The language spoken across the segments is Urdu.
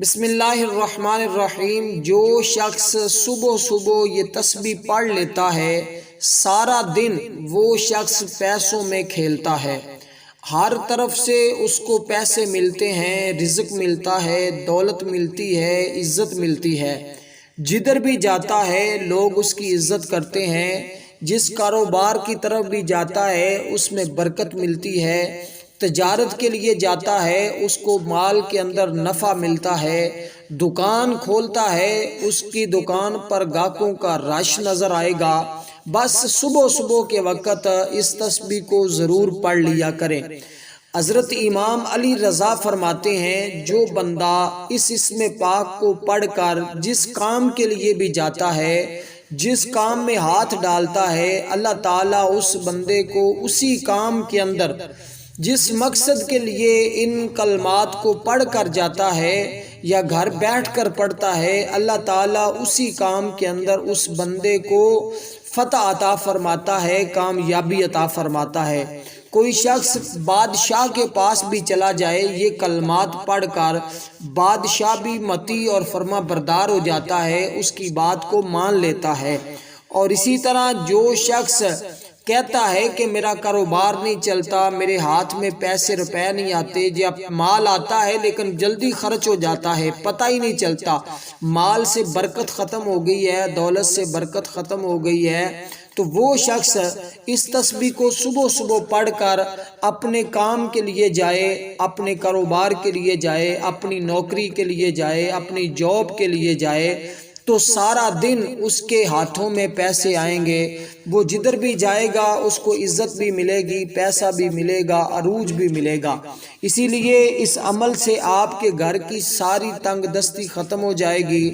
بسم اللہ الرحمن الرحیم۔ جو شخص صبح صبح یہ تسبیح پڑھ لیتا ہے سارا دن وہ شخص پیسوں میں کھیلتا ہے، ہر طرف سے اس کو پیسے ملتے ہیں، رزق ملتا ہے، دولت ملتی ہے، عزت ملتی ہے۔ جدھر بھی جاتا ہے لوگ اس کی عزت کرتے ہیں، جس کاروبار کی طرف بھی جاتا ہے اس میں برکت ملتی ہے، تجارت کے لیے جاتا ہے اس کو مال کے اندر نفع ملتا ہے، دکان کھولتا ہے اس کی دکان پر گاہکوں کا رش نظر آئے گا۔ بس صبح صبح کے وقت اس تسبیح کو ضرور پڑھ لیا کریں۔ حضرت امام علی رضا فرماتے ہیں جو بندہ اس اسم پاک کو پڑھ کر جس کام کے لیے بھی جاتا ہے، جس کام میں ہاتھ ڈالتا ہے، اللہ تعالیٰ اس بندے کو اسی کام کے اندر جس مقصد کے لیے ان کلمات کو پڑھ کر جاتا ہے یا گھر بیٹھ کر پڑھتا ہے، اللہ تعالیٰ اسی کام کے اندر اس بندے کو فتح عطا فرماتا ہے، کامیابی عطا فرماتا ہے۔ کوئی شخص بادشاہ کے پاس بھی چلا جائے، یہ کلمات پڑھ کر بادشاہ بھی مطیع اور فرما بردار ہو جاتا ہے، اس کی بات کو مان لیتا ہے۔ اور اسی طرح جو شخص کہتا ہے کہ میرا کاروبار نہیں چلتا، میرے ہاتھ میں پیسے روپے نہیں آتے، جب مال آتا ہے لیکن جلدی خرچ ہو جاتا ہے، پتہ ہی نہیں چلتا، مال سے برکت ختم ہو گئی ہے، دولت سے برکت ختم ہو گئی ہے، تو وہ شخص اس تسبیح کو صبح صبح پڑھ کر اپنے کام کے لیے جائے، اپنے کاروبار کے لیے جائے، اپنی نوکری کے لیے جائے، اپنی جاب کے لیے جائے، تو سارا دن اس کے ہاتھوں میں پیسے آئیں گے، وہ جدھر بھی جائے گا اس کو عزت بھی ملے گی، پیسہ بھی ملے گا، عروج بھی ملے گا۔ اسی لیے اس عمل سے آپ کے گھر کی ساری تنگ دستی ختم ہو جائے گی،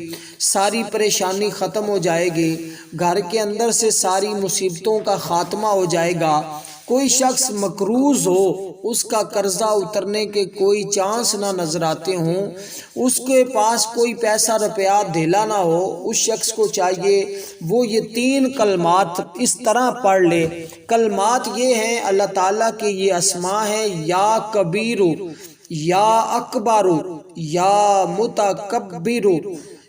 ساری پریشانی ختم ہو جائے گی، گھر کے اندر سے ساری مصیبتوں کا خاتمہ ہو جائے گا۔ کوئی شخص مقروض ہو، اس کا قرضہ اترنے کے کوئی چانس نہ نظر آتے ہوں، اس کے پاس کوئی پیسہ روپیہ دھیلا نہ ہو، اس شخص کو چاہیے وہ یہ 3 کلمات اس طرح پڑھ لے۔ کلمات یہ ہیں، اللہ تعالیٰ کے یہ اسماء ہیں، یا کبیرو، یا اکبرو، یا متکبرو،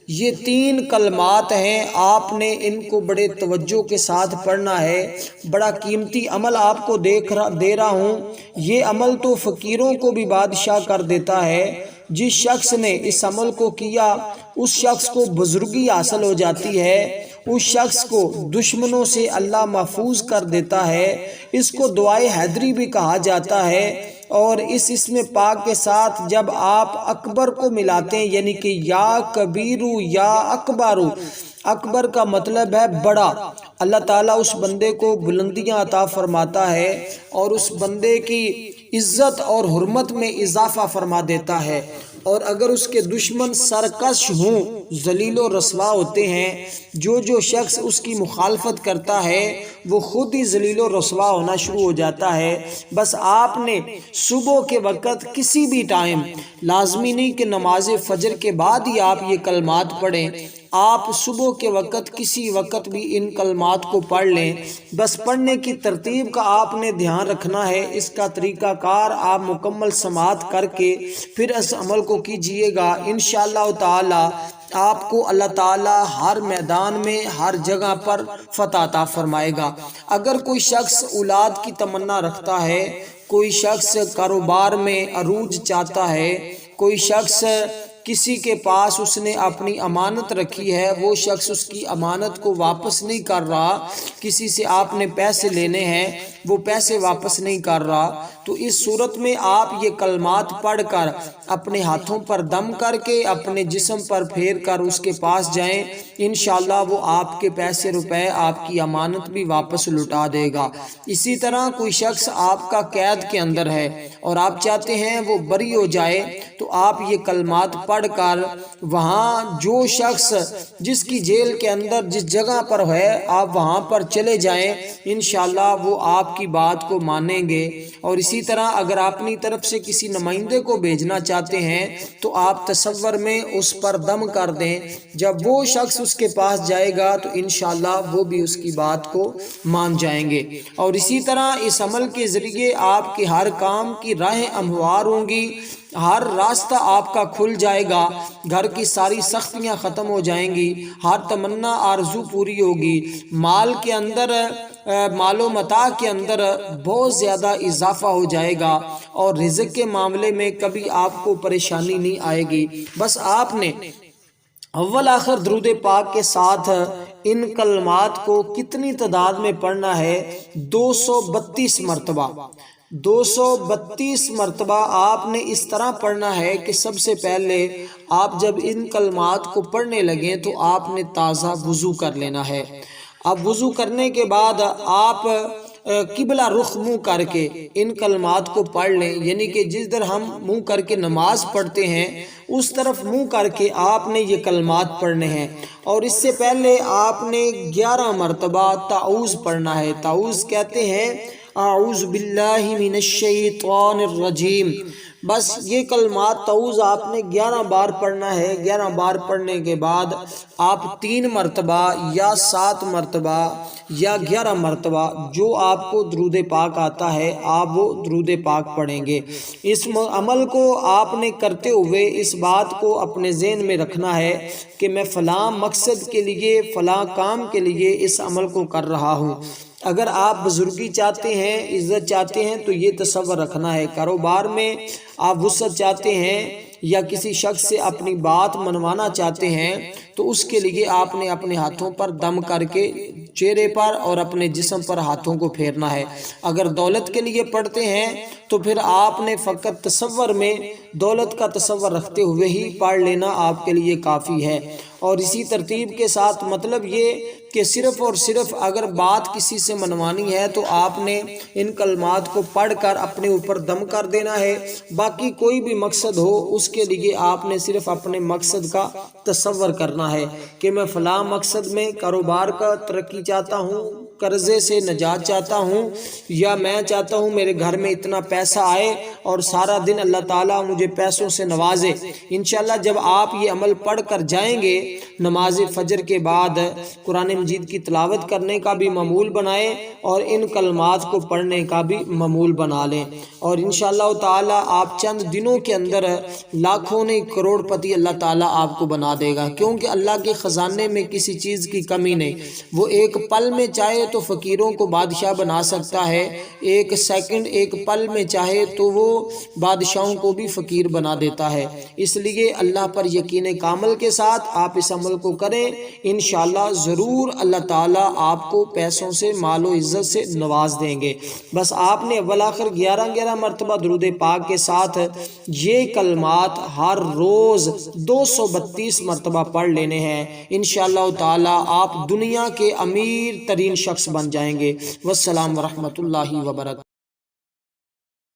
یہ 3 کلمات ہیں، آپ نے ان کو بڑے توجہ کے ساتھ پڑھنا ہے۔ بڑا قیمتی عمل آپ کو دے رہا ہوں، یہ عمل تو فقیروں کو بھی بادشاہ کر دیتا ہے۔ جس شخص نے اس عمل کو کیا اس شخص کو بزرگی حاصل ہو جاتی ہے، اس شخص کو دشمنوں سے اللہ محفوظ کر دیتا ہے، اس کو دعائے حیدری بھی کہا جاتا ہے۔ اور اس اسم پاک کے ساتھ جب آپ اکبر کو ملاتے ہیں، یعنی کہ یا کبیرو یا اکبرو، اکبر کا مطلب ہے بڑا، اللہ تعالیٰ اس بندے کو بلندیاں عطا فرماتا ہے اور اس بندے کی عزت اور حرمت میں اضافہ فرما دیتا ہے۔ اور اگر اس کے دشمن سرکش ہوں، ذلیل و رسوا ہوتے ہیں، جو شخص اس کی مخالفت کرتا ہے وہ خود ہی ذلیل و رسوا ہونا شروع ہو جاتا ہے۔ بس آپ نے صبح کے وقت کسی بھی ٹائم، لازمی نہیں کہ نماز فجر کے بعد ہی آپ یہ کلمات پڑھیں، آپ صبح کے وقت کسی وقت بھی ان کلمات کو پڑھ لیں۔ بس پڑھنے کی ترتیب کا آپ نے دھیان رکھنا ہے، اس کا طریقہ کار آپ مکمل سماعت کر کے پھر اس عمل کو کیجئے گا، انشاءاللہ تعالی آپ کو اللہ تعالی ہر میدان میں ہر جگہ پر فتح عطا فرمائے گا۔ اگر کوئی شخص اولاد کی تمنا رکھتا ہے، کوئی شخص کاروبار میں عروج چاہتا ہے، کوئی شخص کسی کے پاس اس نے اپنی امانت رکھی ہے، وہ شخص اس کی امانت کو واپس نہیں کر رہا، کسی سے آپ نے پیسے لینے ہیں وہ پیسے واپس نہیں کر رہا، تو اس صورت میں آپ یہ کلمات پڑھ کر اپنے ہاتھوں پر دم کر کے اپنے جسم پر پھیر کر اس کے پاس جائیں، انشاءاللہ وہ آپ کے پیسے روپے، آپ کی امانت بھی واپس لوٹا دے گا۔ اسی طرح کوئی شخص آپ کا قید کے اندر ہے اور آپ چاہتے ہیں وہ بری ہو جائے، تو آپ یہ کلمات پڑھ کر وہاں جو شخص جس کی جیل کے اندر جس جگہ پر ہے آپ وہاں پر چلے جائیں، انشاءاللہ وہ آپ کی بات کو مانیں گے، اور اسی طرح اگر آپ اپنی طرف سے کسی نمائندے کو بھیجنا چاہتے ہیں تو آپ تصور میں اس پر دم کر دیں، جب وہ شخص اس کے پاس جائے گا تو انشاءاللہ وہ بھی اس کی بات کو مان جائیں گے۔ اور اسی طرح اس عمل کے ذریعے آپ کے ہر کام کی راہیں ہموار ہوں گی، ہر راستہ آپ کا کھل جائے گا، گھر کی ساری سختیاں ختم ہو جائیں گی، ہر تمنا آرزو پوری ہوگی، مال و متاع کے اندر بہت زیادہ اضافہ ہو جائے گا، اور رزق کے معاملے میں کبھی آپ کو پریشانی نہیں آئے گی۔ بس آپ نے اول آخر درود پاک کے ساتھ ان کلمات کو کتنی تعداد میں پڑھنا ہے؟ 232 مرتبہ۔ 232 مرتبہ آپ نے اس طرح پڑھنا ہے کہ سب سے پہلے آپ جب ان کلمات کو پڑھنے لگیں تو آپ نے تازہ وضو کر لینا ہے۔ اب وضو کرنے کے بعد آپ قبلہ رخ منہ کر کے ان کلمات کو پڑھ لیں، یعنی کہ جس در ہم منہ کر کے نماز پڑھتے ہیں اس طرف منہ کر کے آپ نے یہ کلمات پڑھنے ہیں۔ اور اس سے پہلے آپ نے 11 مرتبہ تعوذ پڑھنا ہے۔ تعوذ کہتے ہیں اعوذ باللہ من الشیطان الرجیم۔ بس یہ کلمات تعوذ آپ نے 11 بار پڑھنا ہے۔ 11 بار پڑھنے کے بعد آپ 3 مرتبہ یا 7 مرتبہ یا 11 مرتبہ جو آپ کو درود پاک آتا ہے آپ وہ درود پاک پڑھیں گے۔ اس عمل کو آپ نے کرتے ہوئے اس بات کو اپنے ذہن میں رکھنا ہے کہ میں فلاں مقصد کے لیے، فلاں کام کے لیے اس عمل کو کر رہا ہوں۔ اگر آپ بزرگی چاہتے ہیں، عزت چاہتے ہیں تو یہ تصور رکھنا ہے۔ کاروبار میں آپ وسعت چاہتے ہیں یا کسی شخص سے اپنی بات منوانا چاہتے ہیں تو اس کے لیے آپ نے اپنے ہاتھوں پر دم کر کے چہرے پر اور اپنے جسم پر ہاتھوں کو پھیرنا ہے۔ اگر دولت کے لیے پڑھتے ہیں تو پھر آپ نے فقط تصور میں دولت کا تصور رکھتے ہوئے ہی پڑھ لینا آپ کے لیے کافی ہے۔ اور اسی ترتیب کے ساتھ مطلب یہ کہ صرف اور صرف اگر بات کسی سے منوانی ہے تو آپ نے ان کلمات کو پڑھ کر اپنے اوپر دم کر دینا ہے۔ باقی کوئی بھی مقصد ہو اس کے لیے آپ نے صرف اپنے مقصد کا تصور کرنا ہے کہ میں فلاں مقصد میں کاروبار کا ترقی چاہتا ہوں، قرضے سے نجات چاہتا ہوں، یا میں چاہتا ہوں میرے گھر میں اتنا پیسہ آئے اور سارا دن اللہ تعالیٰ مجھے پیسوں سے نوازے۔ انشاءاللہ جب آپ یہ عمل پڑھ کر جائیں گے نماز فجر کے بعد قرآن مجید کی تلاوت کرنے کا بھی معمول بنائیں اور ان کلمات کو پڑھنے کا بھی معمول بنا لیں، اور انشاءاللہ تعالیٰ آپ چند دنوں کے اندر لاکھوں نہیں کروڑ پتی اللہ تعالیٰ آپ کو بنا دے گا، کیونکہ اللہ کے خزانے میں کسی چیز کی کمی نہیں۔ وہ ایک پل میں چاہے تو فقیروں کو بادشاہ بنا سکتا ہے، ایک سیکنڈ ایک پل میں چاہے تو وہ بادشاہوں کو بھی فقیر بنا دیتا ہے۔ اس لیے اللہ پر یقین کامل کے ساتھ آپ اس عمل کو کریں، انشاءاللہ ضرور اللہ تعالیٰ آپ کو پیسوں سے، مال و عزت سے نواز دیں گے۔ بس آپ نے اول آخر 11 مرتبہ درود پاک کے ساتھ یہ کلمات ہر روز 232 مرتبہ پڑھ لینے ہیں۔ انشاءاللہ تعالیٰ آپ دنیا کے امیر ترین شخص بن جائیں گے۔ والسلام ورحمۃ اللہ وبرکاتہ۔